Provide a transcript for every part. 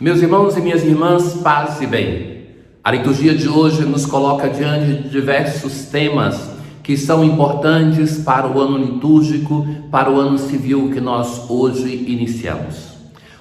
Meus irmãos e minhas irmãs, paz e bem. A liturgia de hoje nos coloca diante de diversos temas que são importantes para o ano litúrgico, para o ano civil que nós hoje iniciamos.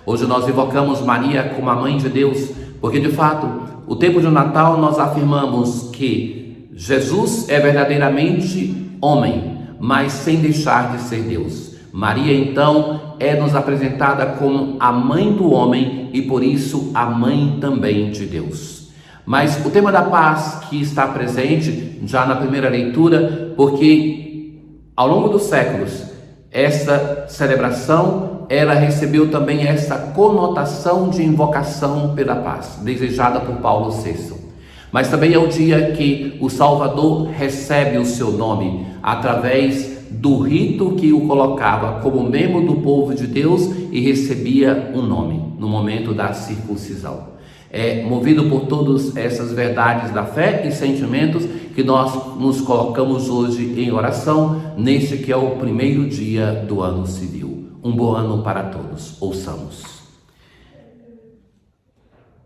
Hoje nós invocamos Maria como a Mãe de Deus, porque de fato, o tempo de Natal nós afirmamos que Jesus é verdadeiramente homem, mas sem deixar de ser Deus. Maria então é nos apresentada como a mãe do homem e por isso a mãe também de Deus. Mas o tema da paz que está presente já na primeira leitura, porque ao longo dos séculos essa celebração ela recebeu também essa conotação de invocação pela paz, desejada por Paulo VI. Mas também é o dia que o Salvador recebe o seu nome através do rito que o colocava como membro do povo de Deus e recebia um nome no momento da circuncisão. É movido por todas essas verdades da fé e sentimentos que nós nos colocamos hoje em oração, neste que é o primeiro dia do ano civil. Um bom ano para todos. Ouçamos.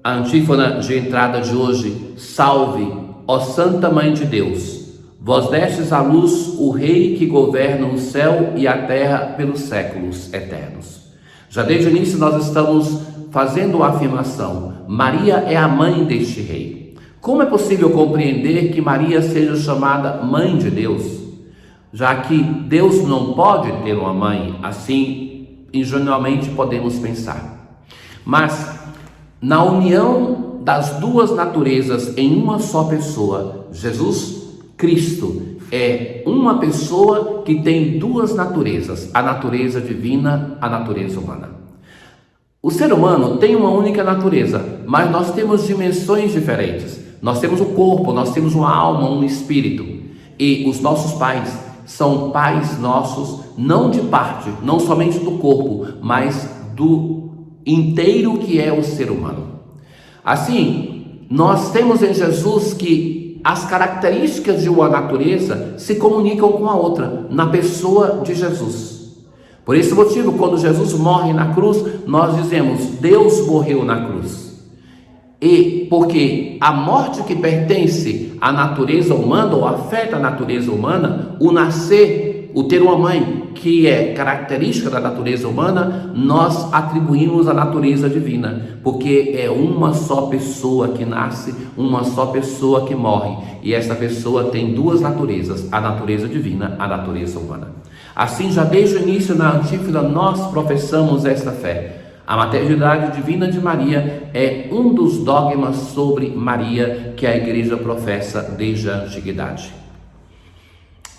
A antífona de entrada de hoje: Salve, ó Santa Mãe de Deus! Vós destes à luz o Rei que governa o céu e a terra pelos séculos eternos. Já desde o início nós estamos fazendo a afirmação: Maria é a mãe deste Rei. Como é possível compreender que Maria seja chamada Mãe de Deus? Já que Deus não pode ter uma mãe, assim ingenuamente podemos pensar. Mas na união das duas naturezas em uma só pessoa, Jesus Cristo é uma pessoa que tem duas naturezas, a natureza divina, a natureza humana. O ser humano tem uma única natureza, mas nós temos dimensões diferentes. Nós temos o corpo, nós temos uma alma, um espírito. E os nossos pais são pais nossos, não de parte, não somente do corpo, mas do inteiro que é o ser humano. Assim, nós temos em Jesus que as características de uma natureza se comunicam com a outra, na pessoa de Jesus. Por esse motivo, quando Jesus morre na cruz, nós dizemos: Deus morreu na cruz. E porque a morte que pertence à natureza humana, ou afeta a natureza humana, o nascer, o ter uma mãe, que é característica da natureza humana, nós atribuímos à natureza divina, porque é uma só pessoa que nasce, uma só pessoa que morre, e essa pessoa tem duas naturezas, a natureza divina, a natureza humana. Assim, já desde o início na antífona nós professamos esta fé. A maternidade divina de Maria é um dos dogmas sobre Maria que a igreja professa desde a antiguidade.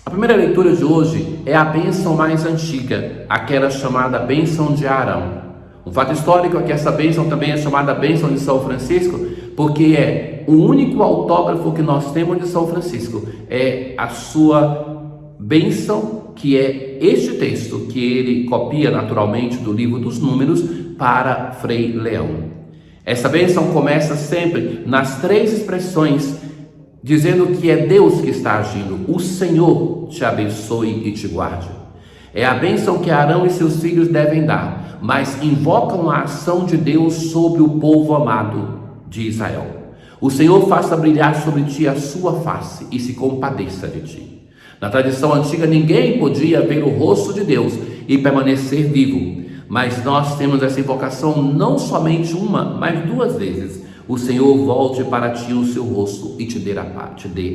A primeira leitura de hoje é a bênção mais antiga, aquela chamada bênção de Arão. Um fato histórico é que essa bênção também é chamada bênção de São Francisco, porque é o único autógrafo que nós temos de São Francisco, é a sua bênção, que é este texto que ele copia naturalmente do livro dos Números para Frei Leão. Essa bênção começa sempre nas três expressões, dizendo que é Deus que está agindo. O Senhor te abençoe e te guarde. É a bênção que Arão e seus filhos devem dar, mas invocam a ação de Deus sobre o povo amado de Israel. O Senhor faça brilhar sobre ti a sua face e se compadeça de ti. Na tradição antiga, ninguém podia ver o rosto de Deus e permanecer vivo, mas nós temos essa invocação não somente uma, mas duas vezes. O Senhor volte para ti o seu rosto e te dê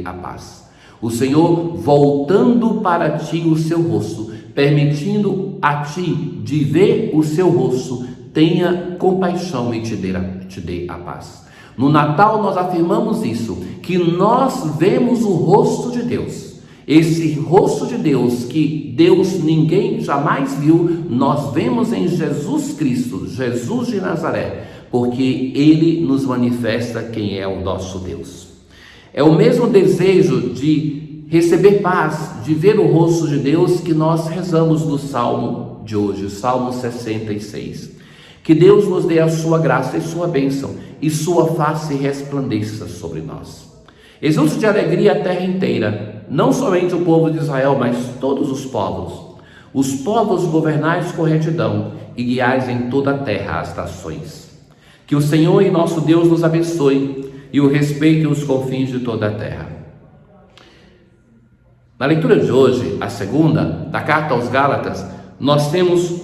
a paz. O Senhor voltando para ti o seu rosto, permitindo a ti de ver o seu rosto, tenha compaixão e te dê a paz. No Natal nós afirmamos isso, que nós vemos o rosto de Deus. Esse rosto de Deus que ninguém jamais viu, nós vemos em Jesus Cristo, Jesus de Nazaré, porque Ele nos manifesta quem é o nosso Deus. É o mesmo desejo de receber paz, de ver o rosto de Deus que nós rezamos no Salmo de hoje, Salmo 66. Que Deus nos dê a sua graça e sua bênção, e sua face resplandeça sobre nós. Exulte de alegria a terra inteira, não somente o povo de Israel, mas todos os povos. Os povos governais com retidão e guiais em toda a terra as nações. Que o Senhor e nosso Deus nos abençoe e o respeite os confins de toda a terra. Na leitura de hoje, a segunda, da carta aos Gálatas, nós temos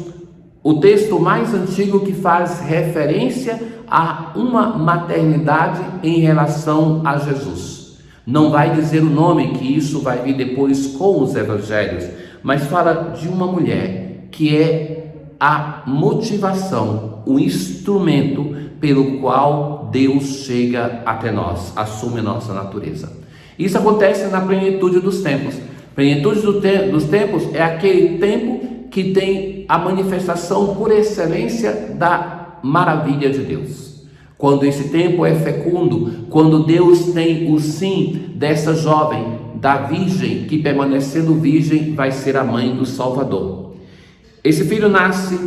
o texto mais antigo que faz referência a uma maternidade em relação a Jesus. Não vai dizer o nome, que isso vai vir depois com os evangelhos, mas fala de uma mulher que é a motivação, o instrumento pelo qual Deus chega até nós, assume a nossa natureza. Isso acontece na plenitude dos tempos. Plenitude dos tempos é aquele tempo que tem a manifestação por excelência da maravilha de Deus. Quando esse tempo é fecundo, quando Deus tem o sim dessa jovem, da virgem, que permanecendo virgem vai ser a mãe do Salvador. Esse filho nasce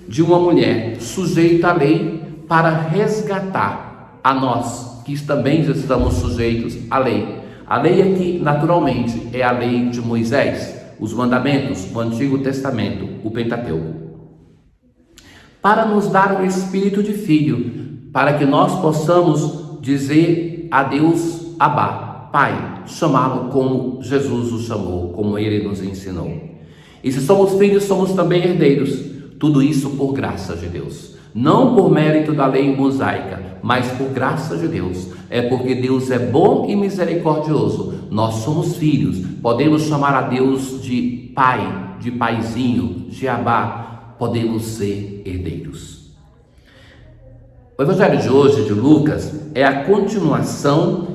de uma mulher sujeita à lei para resgatar a nós, que também já estamos sujeitos à lei. A lei aqui, naturalmente, é a lei de Moisés, os mandamentos, o Antigo Testamento, o Pentateuco. Para nos dar o espírito de filho, para que nós possamos dizer a Deus, Abá, Pai, chamá-lo como Jesus o chamou, como ele nos ensinou. E se somos filhos, somos também herdeiros. Tudo isso por graça de Deus. Não por mérito da lei mosaica, mas por graça de Deus. É porque Deus é bom e misericordioso. Nós somos filhos. Podemos chamar a Deus de Pai, de Paizinho, de Abá. Podemos ser herdeiros. O Evangelho de hoje, de Lucas, é a continuação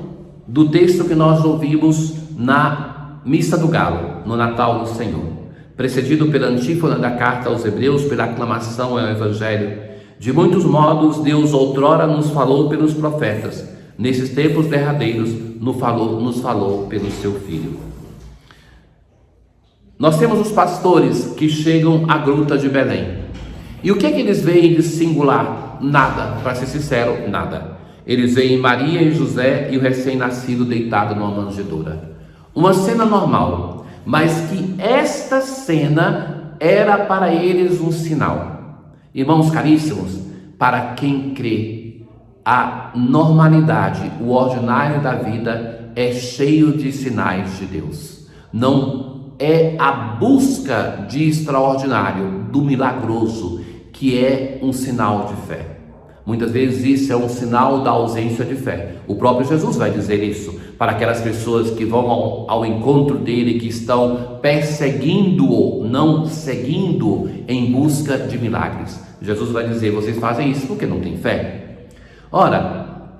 do texto que nós ouvimos na Missa do Galo, no Natal do Senhor, precedido pela antífona da carta aos Hebreus, pela aclamação ao Evangelho. De muitos modos, Deus outrora nos falou pelos profetas, nesses tempos derradeiros nos falou pelo seu Filho. Nós temos os pastores que chegam à gruta de Belém. E o que é que eles veem de singular? Nada, para ser sincero, nada. Eles veem Maria e José e o recém-nascido deitado numa manjedoura. Uma cena normal, mas que esta cena era para eles um sinal. Irmãos caríssimos, para quem crê, a normalidade, o ordinário da vida é cheio de sinais de Deus. Não é a busca de extraordinário, do milagroso, que é um sinal de fé. Muitas vezes isso é um sinal da ausência de fé. O próprio Jesus vai dizer isso para aquelas pessoas que vão ao encontro dele, que estão perseguindo-o, não seguindo em busca de milagres. Jesus vai dizer, vocês fazem isso porque não têm fé. Ora,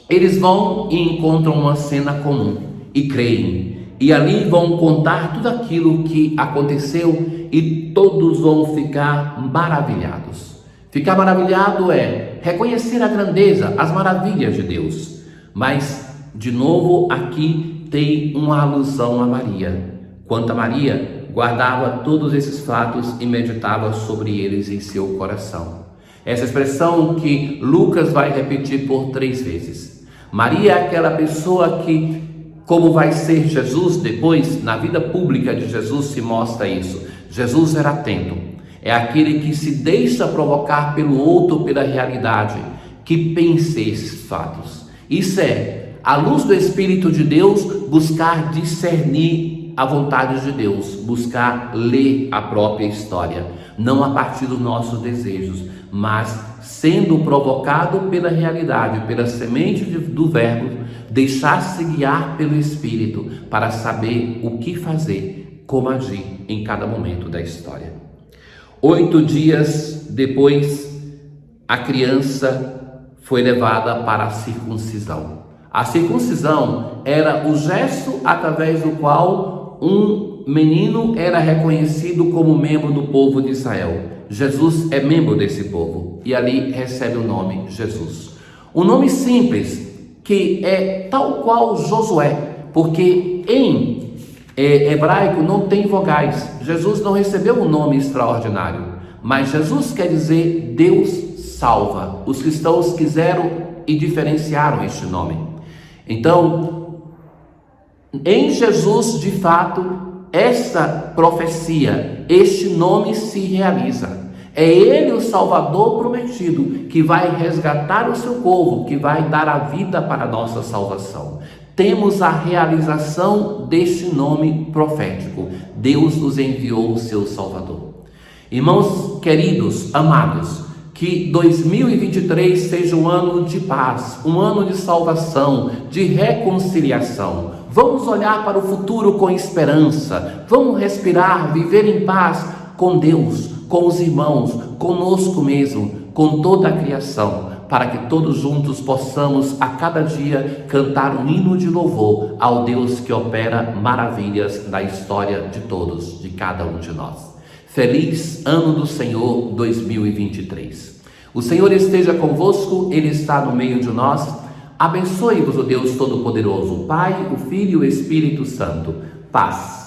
eles vão e encontram uma cena comum e creem. E ali vão contar tudo aquilo que aconteceu e todos vão ficar maravilhados. Ficar maravilhado é reconhecer a grandeza, as maravilhas de Deus. Mas, de novo, aqui tem uma alusão a Maria. Quanto a Maria, guardava todos esses fatos e meditava sobre eles em seu coração. Essa expressão que Lucas vai repetir por 3 vezes. Maria é aquela pessoa que, como vai ser Jesus depois, na vida pública de Jesus se mostra isso. Jesus era atento. É aquele que se deixa provocar pelo outro, pela realidade, que pensa esses fatos. Isso é, à luz do Espírito de Deus, buscar discernir a vontade de Deus, buscar ler a própria história, não a partir dos nossos desejos, mas sendo provocado pela realidade, pela semente do verbo, deixar-se guiar pelo Espírito para saber o que fazer, como agir em cada momento da história. 8 dias depois, a criança foi levada para a circuncisão. A circuncisão era o gesto através do qual um menino era reconhecido como membro do povo de Israel. Jesus é membro desse povo e ali recebe o nome Jesus. Um nome simples, que é tal qual Josué, porque em hebraico não tem vogais. Jesus não recebeu um nome extraordinário, mas Jesus quer dizer Deus salva. Os cristãos quiseram e diferenciaram este nome. Então, em Jesus, de fato, essa profecia, este nome se realiza. É Ele o Salvador prometido, que vai resgatar o seu povo, que vai dar a vida para a nossa salvação. Temos a realização deste nome profético. Deus nos enviou o seu Salvador. Irmãos queridos, amados, que 2023 seja um ano de paz, um ano de salvação, de reconciliação. Vamos olhar para o futuro com esperança. Vamos respirar, viver em paz com Deus, com os irmãos, conosco mesmo, com toda a criação, para que todos juntos possamos a cada dia cantar um hino de louvor ao Deus que opera maravilhas na história de todos, de cada um de nós. Feliz ano do Senhor 2023. O Senhor esteja convosco, Ele está no meio de nós. Abençoe-vos o Deus Todo-Poderoso, o Pai, o Filho e o Espírito Santo. Paz.